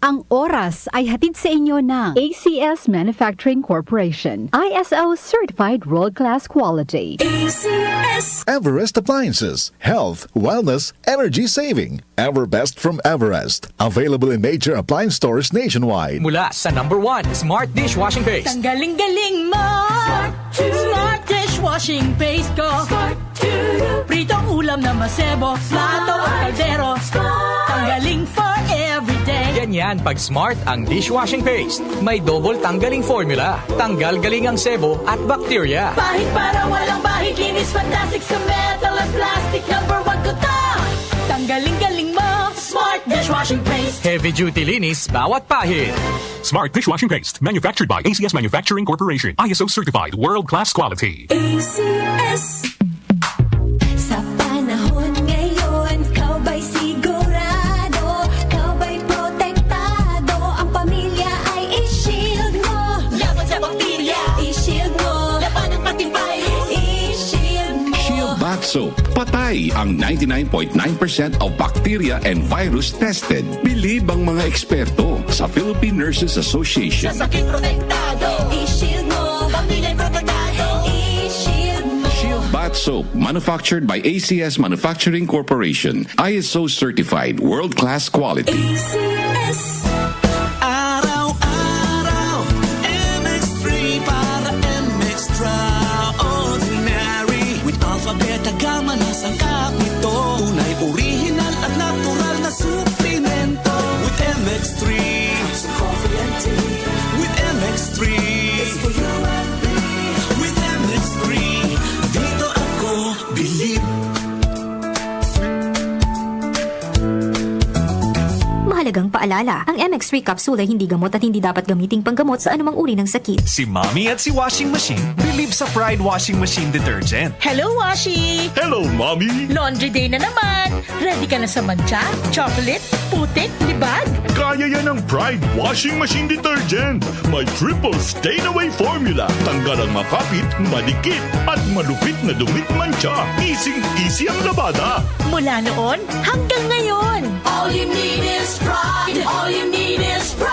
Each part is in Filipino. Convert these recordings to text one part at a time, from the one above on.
Ang oras ay hatid sa inyo ng ACS Manufacturing Corporation. ISO Certified World-Class Quality. ACS Everest Appliances, health, wellness, energy saving. Everbest from Everest. Available in major appliance stores nationwide. Mula sa #1 Smart Dishwashing Paste. Tanggaling-galing mo Smart dishwashing paste ko Pritong ulam na masebo Plato at kaldero Tanggaling for everyday Ganyan pag Smart ang dishwashing paste. May double tanggaling formula. Tanggal galing ang sebo at bacteria. Bahid para walang bahid Linis fantastic sa metal at plastic #1 ko to Tanggaling-galing mo Smart dishwashing paste Heavy duty linis bawat pahid. Smart Dishwashing Paste, manufactured by ACS Manufacturing Corporation. ISO certified, world-class quality. ACS Sa panahon ngayon, kau ba'y sigurado? Kau ba'y protektado? Ang pamilya ay i-shield mo. Laban sa bakterya, i-shield mo. Laban ng pati virus, i-shield mo. Shield Bath Soap. Patay ang 99.9% of bacteria and virus tested. Believe ang mga eksperto sa Philippine Nurses Association. Sa sakit protektado, i-shield mo. Pamilya protektado, i-shield mo. Shield Bath Soap, manufactured by ACS Manufacturing Corporation. ISO certified, world-class quality. ACS Araw-araw, MX3 para MX-Traordinary. With Alpha, Beta, Gamma na sangkap nito. Tunay, original at natural na suplemento. With MX3, it's coffee and tea. With MX3, it's for you and me. With MX3, dito ako believe. Mahalagang paalala, ang MX3 capsule ay hindi gamot at hindi dapat gamiting panggamot sa anumang uri ng sakit. Si Mommy at si Washing Machine believe sa Pride Washing Machine Detergent. Hello, Washi! Hello, Mommy! Laundry day na naman! Ready ka na sa mancha, chocolate, putik, libag? Kaya yan ang Pride Washing Machine Detergent. May triple stain-away formula. Tanggal ang makapit, madikit, at malupit na dumit mancha. Easy ang labada. Mula noon hanggang ngayon. All you need is pride. All you need is pride.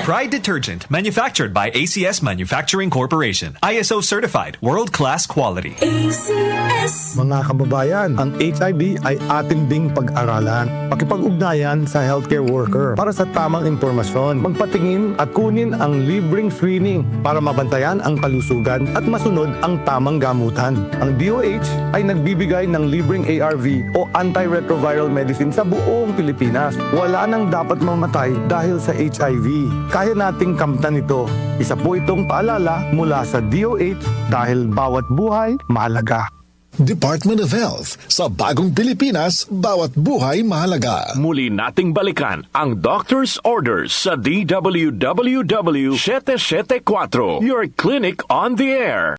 Pride Detergent, manufactured by ACS Manufacturing Corporation. ISO certified, world-class quality. ACS. Mga kababayan, ang HIV ay atin ding pag-aralan. Pakipag-ugnayan sa healthcare worker para sa tamang impormasyon. Magpatingin at kunin ang libreng screening para mabantayan ang kalusugan at masunod ang tamang gamutan. Ang DOH ay nagbibigay ng libreng ARV o antiretroviral medicine sa buong Pilipinas. Wala nang dapat mamatay dahil sa HIV. Kaya nating kamtan ito. Isa po itong paalala mula sa DOH dahil bawat buhay mahalaga. Department of Health. Sa bagong Pilipinas, bawat buhay mahalaga. Muli nating balikan ang doctor's orders sa DWWW 774, your clinic on the air.